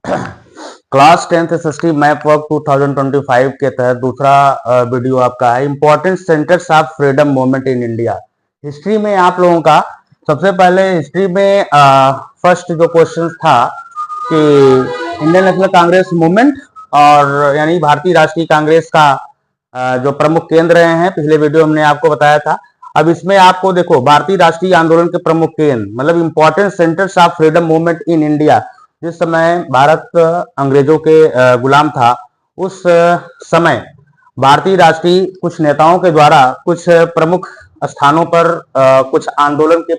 Class 10th SST map work 2025 के तहत दूसरा वीडियो आपका है important centres of freedom movement in India. History में आप लोगों का सबसे पहले हिस्ट्री में फर्स्ट जो क्वेश्चन था कि इंडियन नेशनल कांग्रेस मूवमेंट और यानी भारतीय राष्ट्रीय कांग्रेस का जो प्रमुख केंद्र रहे हैं, पिछले वीडियो हमने आपको बताया था। अब इसमें आपको देखो भारतीय राष्ट्रीय आंदोलन के प्रमुख केंद्र मतलब important centres of freedom movement in India. जिस समय भारत अंग्रेजों के गुलाम था, उस समय भारतीय राष्ट्रीय कुछ नेताओं के द्वारा कुछ प्रमुख स्थानों पर कुछ आंदोलन के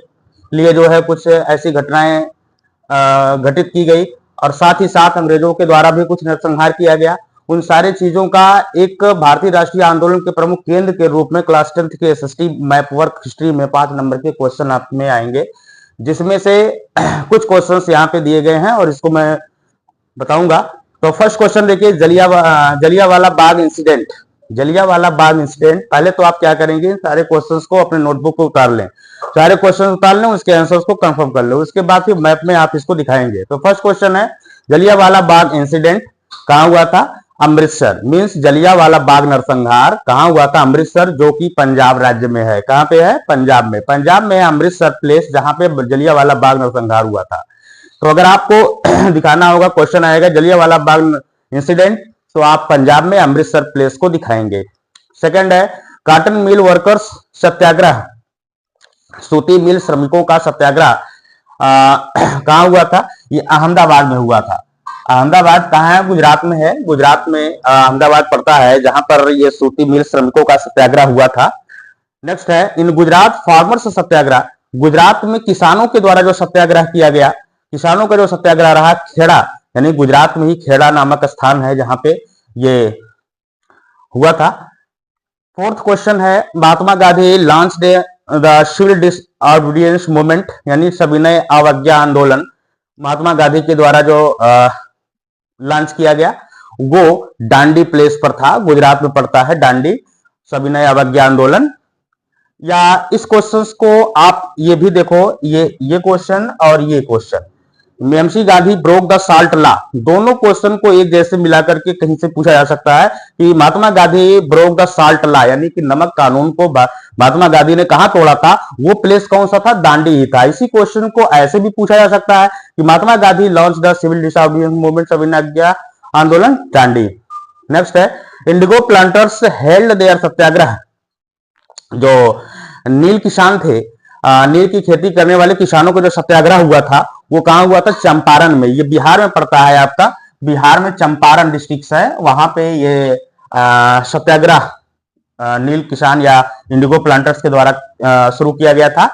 लिए जो है कुछ ऐसी घटनाएं घटित की गई और साथ ही साथ अंग्रेजों के द्वारा भी कुछ नरसंहार किया गया। उन सारे चीजों का एक भारतीय राष्ट्रीय आंदोलन के प्रमुख केंद्र के रूप में क्लास 10th के एसएसटी मैप वर्क हिस्ट्री में 5 नंबर के क्वेश्चन आप में आएंगे, जिसमें से कुछ क्वेश्चंस यहाँ पे दिए गए हैं और इसको मैं बताऊंगा। तो फर्स्ट क्वेश्चन देखिए, जलियांवाला बाग इंसिडेंट। जलियांवाला बाग इंसिडेंट, पहले तो आप क्या करेंगे, सारे क्वेश्चंस को अपने नोटबुक को उतार लें, सारे क्वेश्चन उतार लें, उसके आंसर्स को कंफर्म कर लें, उसके बाद फिर मैप में आप इसको दिखाएंगे। तो फर्स्ट क्वेश्चन है, जलियांवाला बाग इंसिडेंट कहाँ हुआ था? अमृतसर। मींस जलियांवाला बाग नरसंहार कहाँ हुआ था? अमृतसर, जो कि पंजाब राज्य में है। कहाँ पे है? पंजाब में। पंजाब में अमृतसर प्लेस जहां पे जलियांवाला बाग नरसंहार हुआ था। तो अगर आपको दिखाना होगा, क्वेश्चन आएगा जलियांवाला बाग इंसिडेंट, तो आप पंजाब में अमृतसर प्लेस को दिखाएंगे। सेकंड है, कॉटन मिल वर्कर्स सत्याग्रह, सूती मिल श्रमिकों का सत्याग्रह कहाँ हुआ था? ये अहमदाबाद में हुआ था। अहमदाबाद कहाँ है? गुजरात में है। गुजरात में अहमदाबाद पड़ता है, जहां पर ये सूती मिल श्रमिकों का सत्याग्रह हुआ था। नेक्स्ट है, इन गुजरात फार्मर्स सत्याग्रह, गुजरात में किसानों के द्वारा जो सत्याग्रह किया गया, किसानों का जो सत्याग्रह रहा, खेड़ा, यानी गुजरात में ही खेड़ा नामक स्थान है जहां पे ये हुआ था। फोर्थ क्वेश्चन है, Mahatma Gandhi launch the civil disobedience movement, यानी सविनय अवज्ञा आंदोलन महात्मा गांधी के द्वारा जो लॉन्च किया गया वो डांडी प्लेस पर था, गुजरात में पड़ता है डांडी, सविनय अवज्ञा आंदोलन। या इस क्वेश्चंस को आप ये भी देखो, ये क्वेश्चन और ये question, MC Gandhi broke the salt law, दोनों क्वेश्चन को एक जैसे मिलाकर के कहीं से पूछा जा सकता है कि Mahatma Gandhi broke the salt law, यानी कि नमक कानून को महात्मा गांधी ने कहां तोड़ा था? वो प्लेस कौन सा था? दांडी ही था। इसी क्वेश्चन को ऐसे भी पूछा जा सकता है कि Mahatma Gandhi launch the civil disobedience movement सविनय अवज्ञा आंदोलन, दांडी। नेक्स्ट है, indigo planters held their satyagraha, जो नील किसान थे, नील की खेती करने वाले किसानों को जो सत्याग्रह हुआ था वो कहां हुआ था? चंपारण में। ये बिहार में पड़ता है आपका, बिहार में चंपारण डिस्ट्रिक्ट है, वहां पे ये सत्याग्रह नील किसान या इंडिगो प्लांटर्स के द्वारा शुरू किया गया था।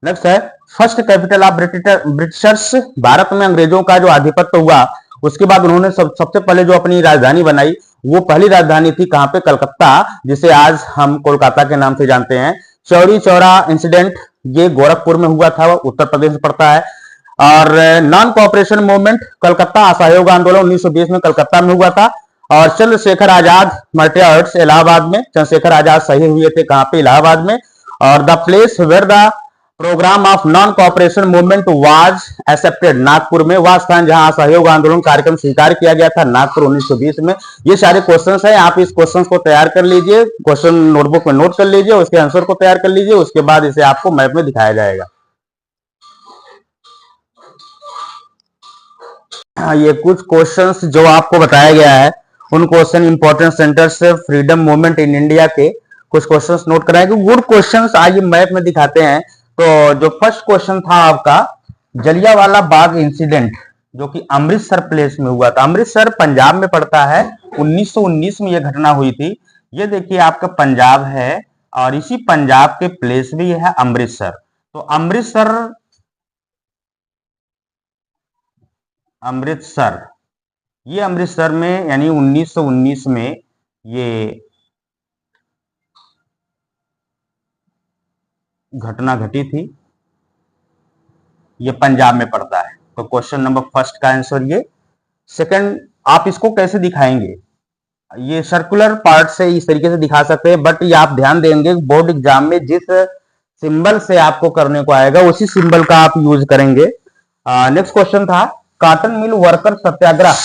नेक्स्ट है, first capital of Britishers, Bharat में अंग्रेजों का जो आधिपत्य हुआ उसके बाद उन्होंने सबसे पहले जो अपनी राजधानी बनाई, वो पहली राजधानी थी कहां पे? कलकत्ता, जिसे आज हम कोलकाता के नाम से जानते हैं। चौरी चौरा इंसिडेंट, ये गोरखपुर में हुआ था, उत्तर प्रदेश में पड़ता है। और नॉन कोऑपरेशन मूवमेंट, कलकत्ता असहयोग आंदोलन 1920 में कलकत्ता में हुआ था। और चंद्रशेखर आजाद मार्टियर्स, इलाहाबाद में, चंद्रशेखर आजाद शहीद हुए थे कहां पे? इलाहाबाद में। और the place where the program of non cooperation movement was accepted, Nagpur में, वह स्थान जहां असहयोग आंदोलन कार्यक्रम स्वीकार किया गया था, नागपुर 1920 में। ये सारे क्वेश्चंस हैं, आप इस क्वेश्चंस को तैयार कर लीजिए, क्वेश्चन नोटबुक में नोट कर लीजिए, उसके आंसर को तैयार कर लीजिए, उसके बाद इसे आपको मैप में दिखाया जाएगा। ये कुछ क्वेश्चंस जो आपको बताया गया है, उन question important centres freedom movement in India के कुछ क्वेश्चंस नोट कराएंगे, गुड क्वेश्चंस। आइए मैप में दिखाते हैं। तो जो फर्स्ट क्वेश्चन था आपका, जलियांवाला बाग इंसिडेंट, जो कि अमृतसर प्लेस में हुआ था। अमृतसर पंजाब में पड़ता है, 1919 में यह घटना हुई थी। ये देखिए आपका पंजाब है और इसी पंजाब के प्लेस भी है अमृतसर। तो अमृतसर, ये अमृतसर में, यानी 1919 में ये घटना घटी थी, ये पंजाब में पड़ता है। तो क्वेश्चन नंबर फर्स्ट का आंसर ये। सेकंड, आप इसको कैसे दिखाएंगे? ये सर्कुलर पार्ट से इस तरीके से दिखा सकते हैं, बट ये आप ध्यान देंगे बोर्ड एग्जाम में जिस सिंबल से आपको करने को आएगा उसी सिंबल का आप यूज करेंगे। नेक्स्ट क्वेश्चन था, कॉटन मिल वर्कर सत्याग्रह,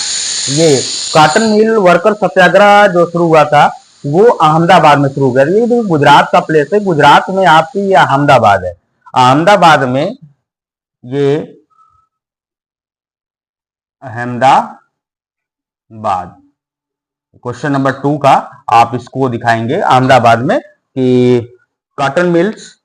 ये कॉटन मिल वर्कर सत्याग्रह जो शुरू हुआ था वो अहमदाबाद में शुरू हो गया। ये जो गुजरात का प्लेस है, गुजरात में आपकी ये अहमदाबाद है, अहमदाबाद में ये अहमदाबाद, क्वेश्चन नंबर 2 का आप इसको दिखाएंगे अहमदाबाद में कि कॉटन मिल्स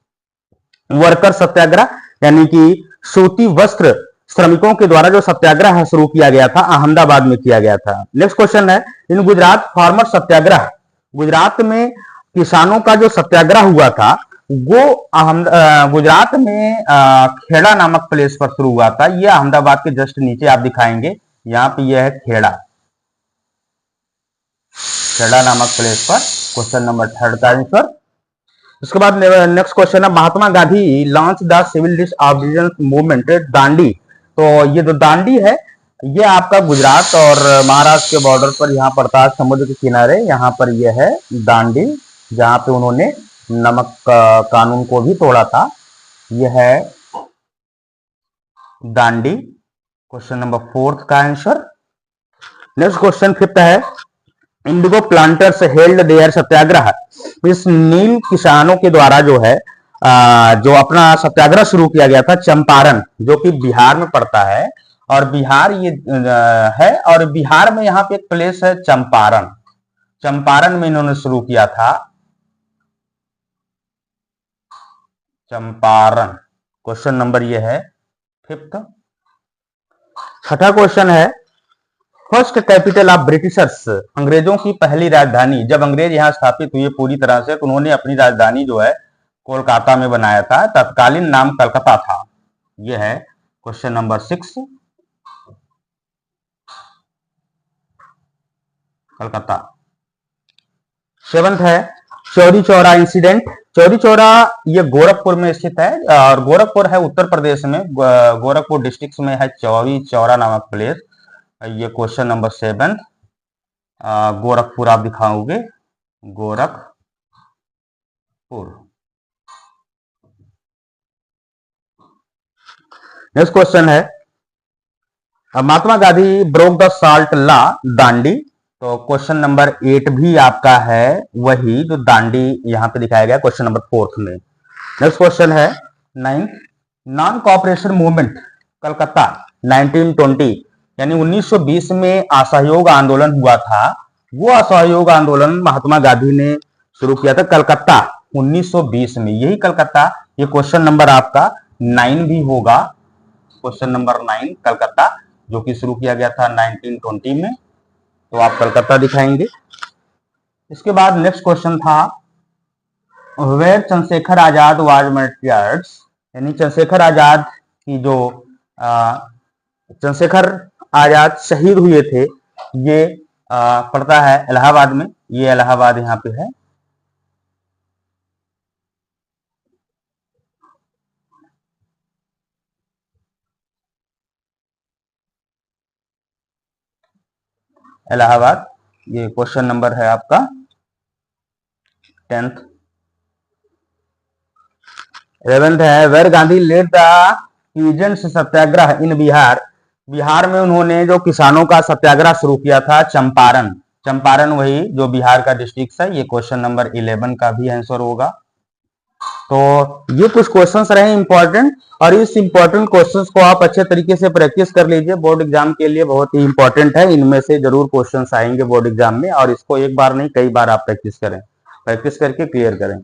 वर्कर सत्याग्रह, यानी कि सूती वस्त्र श्रमिकों के द्वारा जो सत्याग्रह शुरू किया गया था अहमदाबाद में किया गया था। नेक्स्ट क्वेश्चन है, इन गुजरात फार्मर सत्याग्रह, गुजरात में किसानों का जो सत्याग्रह हुआ था वो गुजरात में खेड़ा नामक प्लेस पर शुरू हुआ था। ये अहमदाबाद के जस्ट नीचे आप दिखाएंगे, यहाँ पे यह है खेड़ा, खेड़ा नामक प्लेस पर, क्वेश्चन नंबर 3 का आंसर। उसके बाद नेक्स्ट क्वेश्चन है, Mahatma Gandhi launch the civil disobedience movement Dandi. तो ये जो दांडी है ये आपका गुजरात और महाराष्ट्र के बॉर्डर पर यहाँ पड़ता है, समुद्र के किनारे, यहाँ पर यह है दांडी, जहां पे उन्होंने नमक कानून को भी तोड़ा था। यह है दांडी, क्वेश्चन नंबर 4 का आंसर। नेक्स्ट क्वेश्चन 5 है, इंडिगो प्लांटर्स हेल्ड देयर सत्याग्रह। इस नील किसानों के द्वारा जो है जो अपना सत्याग्रह शुरू किया गया था चंपारण, जो कि बिहार में पड़ता है, और बिहार ये है, और बिहार में यहाँ पे एक प्लेस है चंपारण, चंपारण में इन्होंने शुरू किया था चंपारण। क्वेश्चन नंबर ये है 5। 6ठा क्वेश्चन है, फर्स्ट कैपिटल ऑफ ब्रिटिशर्स, अंग्रेजों की पहली राजधानी, जब अंग्रेज यहाँ स्थापित हुए पूरी तरह से तो उन्होंने अपनी राजधानी जो है कोलकाता में बनाया था, तत्कालीन नाम कलकत्ता था। यह है क्वेश्चन नंबर 6, कलकत्ता। 7th है, चौरी चौरा इंसिडेंट। चौरी चौरा ये गोरखपुर में स्थित है, और गोरखपुर है उत्तर प्रदेश में, गोरखपुर डिस्ट्रिक्ट में है चौरी चौरा नामक प्लेस। ये क्वेश्चन नंबर 7, गोरखपुर आप दिखाओगे, गोरखपुर। नेक्स्ट क्वेश्चन है, Mahatma Gandhi broke the salt law Dandi. तो क्वेश्चन नंबर 8 भी आपका है वही जो दांडी यहां पे दिखाया गया, क्वेश्चन नंबर 4 में। नेक्स्ट क्वेश्चन है 9, नॉन कॉपरेशन मूवमेंट कलकत्ता 1920, यानी 1920 में असहयोग आंदोलन हुआ था। वो असहयोग आंदोलन महात्मा गांधी ने शुरू किया था कलकत्ता 1920 में, यही कलकत्ता। ये क्वेश्चन नंबर आपका 9 भी होगा, क्वेश्चन नंबर 9 कलकत्ता, जो कि शुरू किया गया था 1920 में। तो आप कलकत्ता दिखाएंगे। इसके बाद नेक्स्ट क्वेश्चन था, वेयर चंद्रशेखर आजाद वाज मार्टिर्ड, यानी चंद्रशेखर आजाद की जो चंद्रशेखर आजाद शहीद हुए थे, ये पड़ता है इलाहाबाद में, ये इलाहाबाद यहाँ पे है। इलाहाबाद, ये क्वेश्चन नंबर है आपका 10th। 11th है, where Gandhi led the peasants satyagraha in Bihar. Bihar में उन्होंने जो किसानों का सत्याग्रह शुरू किया था चंपारण, चंपारण वही जो बिहार का डिस्ट्रिक्ट है। ये क्वेश्चन नंबर 11 का भी आंसर होगा। तो ये कुछ क्वेश्चंस रहे इंपॉर्टेंट, और इस इंपॉर्टेंट क्वेश्चंस को आप अच्छे तरीके से प्रैक्टिस कर लीजिए, बोर्ड एग्जाम के लिए बहुत ही इंपॉर्टेंट है। इनमें से जरूर क्वेश्चंस आएंगे बोर्ड एग्जाम में, और इसको एक बार नहीं कई बार आप प्रैक्टिस करें, प्रैक्टिस करके क्लियर करें।